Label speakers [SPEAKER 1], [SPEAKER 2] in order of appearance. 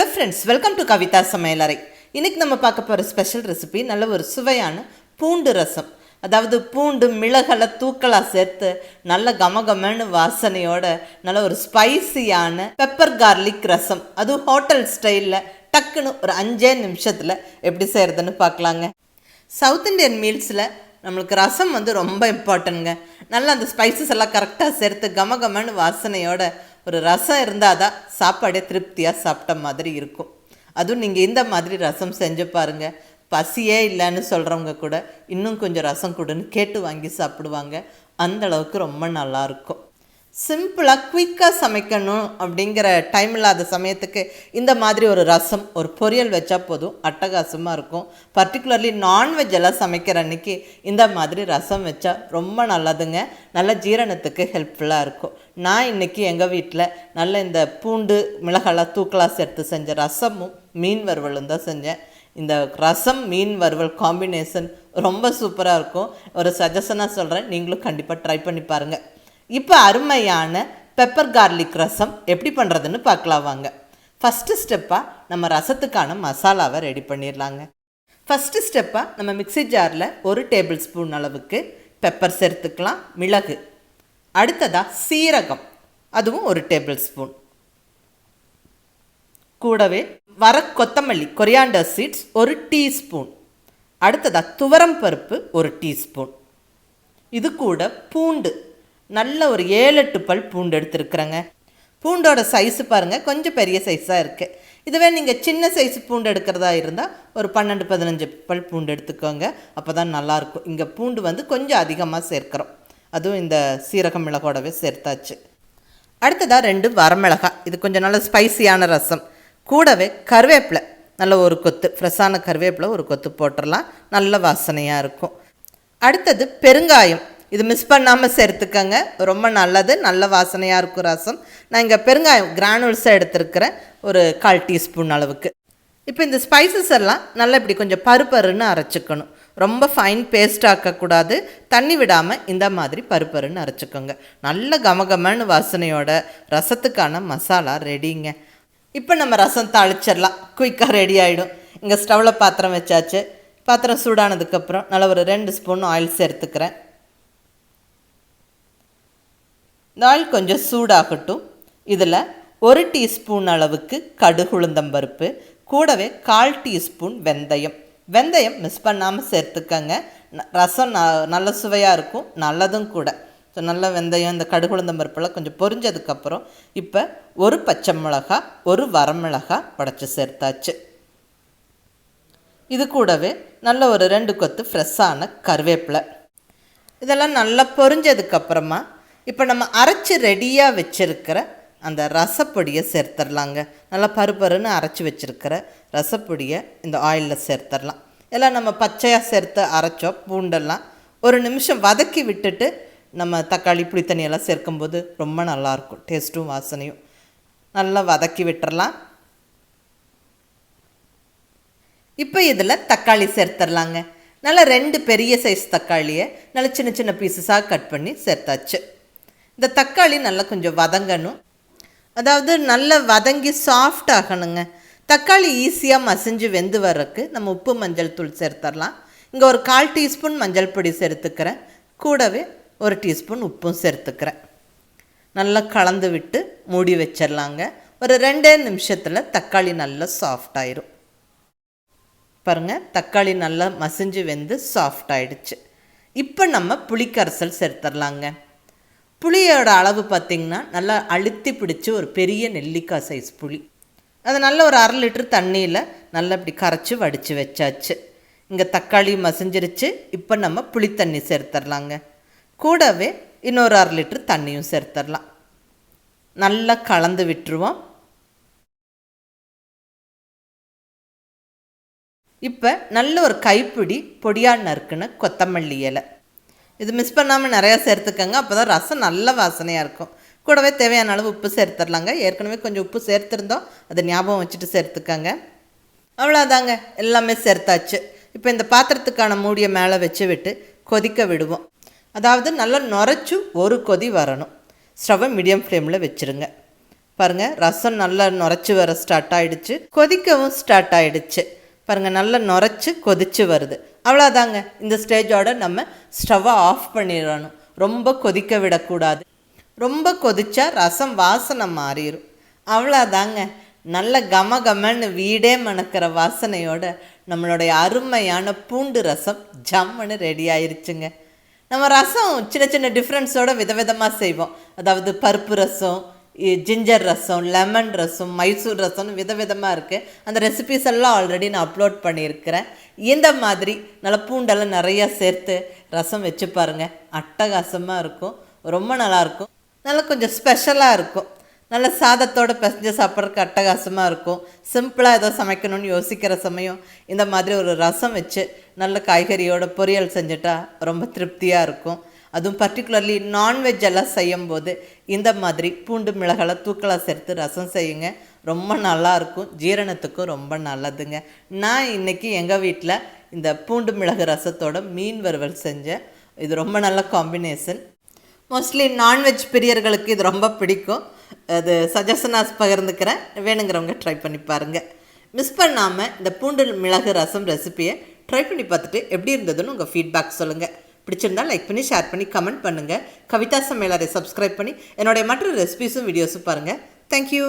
[SPEAKER 1] Hello friends, welcome to Kavitha சமையலறை. இன்றைக்கி நம்ம பார்க்க போகிற ஸ்பெஷல் ரெசிபி நல்ல ஒரு சுவையான பூண்டு ரசம். அதாவது பூண்டு மிளகெல்லாம் தூக்கலாக சேர்த்து நல்ல கமகமன்னு வாசனையோட நல்ல ஒரு ஸ்பைசியான பெப்பர் கார்லிக் ரசம். அதுவும் ஹோட்டல் ஸ்டைலில் டக்குன்னு ஒரு 5 நிமிஷத்தில் எப்படி செய்கிறதுன்னு பார்க்கலாங்க. சவுத் இண்டியன் மீல்ஸில் நம்மளுக்கு ரசம் ரொம்ப இம்பார்ட்டன்ங்க. நல்லா அந்த ஸ்பைசஸ் எல்லாம் கரெக்டாக சேர்த்து கமகமன்னு வாசனையோட ஒரு ரசம் இருந்தால் தான் சாப்பாடே திருப்தியாக சாப்பிட்ட மாதிரி இருக்கும். அதுவும் நீங்கள் இந்த மாதிரி ரசம் செஞ்சு பாருங்கள். பசியே இல்லைன்னு சொல்கிறவங்க கூட இன்னும் கொஞ்சம் ரசம் கொடுன்னு கேட்டு வாங்கி சாப்பிடுவாங்க. அந்தளவுக்கு ரொம்ப நல்லாயிருக்கும். சிம்பிளாக குயிக்காக சமைக்கணும் அப்படிங்கிற டைம் இல்லாத சமயத்துக்கு இந்த மாதிரி ஒரு ரசம் ஒரு பொரியல் வச்சா போதும், அட்டகாசமாக இருக்கும். பர்டிகுலர்லி நான்வெஜ் எல்லாம் சமைக்கிற அன்றைக்கி இந்த மாதிரி ரசம் வச்சா ரொம்ப நல்லதுங்க. நல்ல ஜீரணத்துக்கு ஹெல்ப்ஃபுல்லாக இருக்கும். நான் இன்றைக்கி எங்கள் வீட்டில் நல்ல இந்த பூண்டு மிளகாலாம் தூக்கலாக சேர்த்து செஞ்ச ரசமும் மீன் வறுவலும் தான் செஞ்சேன். இந்த ரசம் மீன் வறுவல் காம்பினேஷன் ரொம்ப சூப்பராக இருக்கும். ஒரு சஜஷனாக சொல்கிறேன், நீங்களும் கண்டிப்பாக ட்ரை பண்ணி பாருங்கள். இப்போ அருமையான பெப்பர் கார்லிக் ரசம் எப்படி பண்ணுறதுன்னு பார்க்கலாம் வாங்க. ஃபஸ்ட்டு ஸ்டெப்பாக நம்ம ரசத்துக்கான மசாலாவை ரெடி பண்ணிடலாங்க. ஃபஸ்ட்டு ஸ்டெப்பாக நம்ம மிக்ஸி ஜாரில் 1 டேபிள் ஸ்பூன் அளவுக்கு பெப்பர் சேர்த்துக்கலாம். மிளகு, அடுத்ததாக சீரகம், அதுவும் 1 டேபிள் ஸ்பூன். கூடவே வர கொத்தமல்லி கொரியாண்டர் சீட்ஸ் 1 டீஸ்பூன். அடுத்ததாக துவரம் பருப்பு 1 டீஸ்பூன். இது கூட பூண்டு நல்ல ஒரு 7-8 பல் பூண்டு எடுத்துருக்குறேங்க. பூண்டோட சைஸு பாருங்கள், கொஞ்சம் பெரிய சைஸாக இருக்குது. இதுவே நீங்கள் சின்ன சைஸ் பூண்டு எடுக்கிறதா இருந்தால் ஒரு 12-15 பல் பூண்டு எடுத்துக்கோங்க. அப்போ தான் நல்லாயிருக்கும். இங்கே பூண்டு கொஞ்சம் அதிகமாக சேர்க்குறோம். அதுவும் இந்த சீரகம் மிளகோடவே சேர்த்தாச்சு. அடுத்ததாக 2 வரமிளகாய். இது கொஞ்சம் நல்ல ஸ்பைசியான ரசம். கூடவே கருவேப்பிலை நல்ல ஒரு கொத்து, ஃப்ரெஷ்ஷான கருவேப்பிலை ஒரு கொத்து போட்டுடலாம். நல்ல வாசனையாக இருக்கும். அடுத்தது பெருங்காயம். இது மிஸ் பண்ணாமல் சேர்த்துக்கங்க, ரொம்ப நல்லது, நல்ல வாசனையாக இருக்கும் ரசம். நான் இங்கே பெருங்காயம் கிரானுல்ஸாக எடுத்துருக்கிறேன், ஒரு 1/4 டீஸ்பூன் அளவுக்கு. இப்போ இந்த ஸ்பைசஸ் எல்லாம் நல்லா இப்படி கொஞ்சம் பருப்பருன்னு அரைச்சிக்கணும். ரொம்ப ஃபைன் பேஸ்ட் ஆக்கக்கூடாது, தண்ணி விடாமல் இந்த மாதிரி பருப்பருன்னு அரைச்சிக்கோங்க. நல்ல கமகமன்னு வாசனையோட ரசத்துக்கான மசாலா ரெடிங்க. இப்போ நம்ம ரசம் தாளிச்சிடலாம். குயிக்காக ரெடி ஆகிடும். இங்கே ஸ்டவ்வில் பாத்திரம் வச்சாச்சு. பாத்திரம் சூடானதுக்கப்புறம் நல்லா ஒரு 2 ஸ்பூன் ஆயில் சேர்த்துக்கிறேன். இந்த ஆயில் கொஞ்சம் சூடாகட்டும். இதில் 1 டீஸ்பூன் அளவுக்கு கடுகு உளுந்தம்பருப்பு, கூடவே 1/4 டீஸ்பூன் வெந்தயம். வெந்தயம் மிஸ் பண்ணாமல் சேர்த்துக்கங்க. ரசம் நல்ல சுவையாக இருக்கும், நல்லதும் கூட. ஸோ நல்ல வெந்தயம் இந்த கடுகு உளுந்தம்பருப்பெல்லாம் கொஞ்சம் பொரிஞ்சதுக்கப்புறம் இப்போ 1 பச்சை மிளகாய் 1 வரமிளகாய் உடச்சி சேர்த்தாச்சு. இது கூடவே நல்ல ஒரு 2 கொத்து ஃப்ரெஷ்ஷான கருவேப்பிலை. இதெல்லாம் நல்லா பொரிஞ்சதுக்கப்புறமா இப்போ நம்ம அரைச்சி ரெடியாக வச்சுருக்கிற அந்த ரசப்பொடியை சேர்த்துடலாங்க. நல்லா பருப்பருன்னு அரைச்சி வச்சுருக்கிற ரசப்பொடியை இந்த ஆயிலில் சேர்த்துடலாம். எல்லாம் நம்ம பச்சையாக சேர்த்து அரைச்சோம். பூண்டெல்லாம் ஒரு நிமிஷம் வதக்கி விட்டுட்டு நம்ம தக்காளி புளி தண்ணியெல்லாம் சேர்க்கும்போது ரொம்ப நல்லாயிருக்கும். டேஸ்ட்டும் வாசனையும். நல்லா வதக்கி விட்டுறலாம். இப்போ இதில் தக்காளி சேர்த்துடலாங்க. நல்லா 2 பெரிய சைஸ் தக்காளியை நல்லா சின்ன சின்ன பீசஸாக கட் பண்ணி சேர்த்தாச்சு. இந்த தக்காளி நல்லா கொஞ்சம் வதங்கணும். அதாவது நல்லா வதங்கி சாஃப்ட் ஆகணுங்க. தக்காளி ஈஸியாக மசிஞ்சு வெந்து வர்றதுக்கு நம்ம உப்பு மஞ்சள் தூள் சேர்த்துடலாம். இங்கே ஒரு 1/4 டீஸ்பூன் மஞ்சள் பொடி சேர்த்துக்கிறேன். கூடவே 1 டீஸ்பூன் உப்பும் சேர்த்துக்கிறேன். நல்லா கலந்து விட்டு மூடி வச்சிடலாங்க. ஒரு 2 நிமிஷத்தில் தக்காளி நல்லா சாஃப்ட் ஆயிரும். பாருங்கள், தக்காளி நல்லா மசிஞ்சு வெந்து சாஃப்ட் ஆகிடுச்சு. இப்போ நம்ம புளிக்கரைசல் சேர்த்துடலாங்க. புளியோட அளவு பார்த்திங்கன்னா நல்லா அழுத்தி பிடிச்சி ஒரு பெரிய நெல்லிக்காய் சைஸ் புளி. அதை நல்லா ஒரு 1/2 லிட்டர் தண்ணியில் நல்லா இப்படி கரைச்சி வடித்து வச்சாச்சு. இங்கே தக்காளி மசிஞ்சிருச்சு. இப்போ நம்ம புளி தண்ணி சேர்த்துடலாங்க. கூடவே இன்னொரு 1/2 லிட்டர் தண்ணியும் சேர்த்துடலாம். நல்லா கலந்து விட்டுருவோம். இப்போ நல்ல ஒரு கைப்பிடி பொடியாக நறுக்குன கொத்தமல்லி இலை. இது மிஸ் பண்ணாமல் நிறையா சேர்த்துக்கங்க. அப்போ தான் ரசம் நல்ல வாசனையாக இருக்கும். கூடவே தேவையான அளவு உப்பு சேர்த்துடலாங்க. ஏற்கனவே கொஞ்சம் உப்பு சேர்த்துருந்தோம், அதை ஞாபகம் வச்சுட்டு சேர்த்துக்கங்க. அவ்வளோதாங்க, எல்லாமே சேர்த்தாச்சு. இப்போ இந்த பாத்திரத்துக்கான மூடியை மேலே வச்சு விட்டு கொதிக்க விடுவோம். அதாவது நல்லா நுரைச்சி ஒரு கொதி வரணும். ஸ்டவ்வை மீடியம் ஃப்ளேமில் வச்சுருங்க. பாருங்கள் ரசம் நல்லா நுரைச்சி வர ஸ்டார்ட் ஆகிடுச்சு, கொதிக்கவும் ஸ்டார்ட் ஆகிடுச்சு. பாருங்கள் நல்லா நுரைச்சி கொதிச்சு வருது. அவ்வளோதாங்க. இந்த ஸ்டேஜோட நம்ம ஸ்டவ்வை ஆஃப் பண்ணிடணும். ரொம்ப கொதிக்க விடக்கூடாது. ரொம்ப கொதிச்சா ரசம் வாசனை மாறிடும். அவ்வளோதாங்க. நல்ல கமகமன்னு வீடே மணக்கிற வாசனையோட நம்மளுடைய அருமையான பூண்டு ரசம் ஜம்முன்னு ரெடி ஆயிருச்சுங்க. நம்ம ரசம் சின்ன சின்ன டிஃப்ரென்ஸோடு விதவிதமாக செய்வோம். அதாவது பருப்பு ரசம், ஜிஞ்சர் ரசம், லெமன் ரசம், மைசூர் ரசம்னு விதவிதமாக இருக்குது. அந்த ரெசிபிஸ் எல்லாம் ஆல்ரெடி நான் அப்லோட் பண்ணியிருக்கிறேன். இந்த மாதிரி நல்லா பூண்டெல்லாம் நிறையா சேர்த்து ரசம் வச்சு பாருங்கள், அட்டகாசமாக இருக்கும். ரொம்ப நல்லாயிருக்கும். நல்லா கொஞ்சம் ஸ்பெஷலாக இருக்கும். நல்ல சாதத்தோடு பிசைஞ்சு சாப்பிட்றதுக்கு அட்டகாசமாக இருக்கும். சிம்பிளாக ஏதோ சமைக்கணும்னு யோசிக்கிற சமயம் இந்த மாதிரி ஒரு ரசம் வச்சு நல்ல காய்கறியோட பொரியல் செஞ்சுட்டா ரொம்ப திருப்தியாக இருக்கும். அதுவும் பர்டிகுலர்லி நான்வெஜ் எல்லாம் செய்யும்போது இந்த மாதிரி பூண்டு மிளகாய் தூக்கலாக சேர்த்து ரசம் செய்யுங்க. ரொம்ப நல்லாயிருக்கும், ஜீரணத்துக்கும் ரொம்ப நல்லதுங்க. நான் இன்றைக்கி எங்கள் வீட்டில் இந்த பூண்டு மிளகு ரசத்தோட மீன் வறுவல் செஞ்சேன். இது ரொம்ப நல்ல காம்பினேஷன். மோஸ்ட்லி நான்வெஜ் பிரியர்களுக்கு இது ரொம்ப பிடிக்கும். அது சஜஷனாக பகிர்ந்துக்கிறேன், வேணுங்கிறவங்க ட்ரை பண்ணி பாருங்கள். மிஸ் பண்ணாமல் இந்த பூண்டு மிளகு ரசம் ரெசிப்பியை ட்ரை பண்ணி பார்த்துட்டு எப்படி இருந்ததுன்னு உங்கள் ஃபீட்பேக் சொல்லுங்கள். பிடிச்சிருந்தால் லைக் பண்ணி ஷேர் பண்ணி கமெண்ட் பண்ணுங்கள். கவிதா சமையலறை சப்ஸ்கிரைப் பண்ணி என்னுடைய மற்ற ரெசிபிஸும் வீடியோஸும் பாருங்கள். தேங்க்யூ.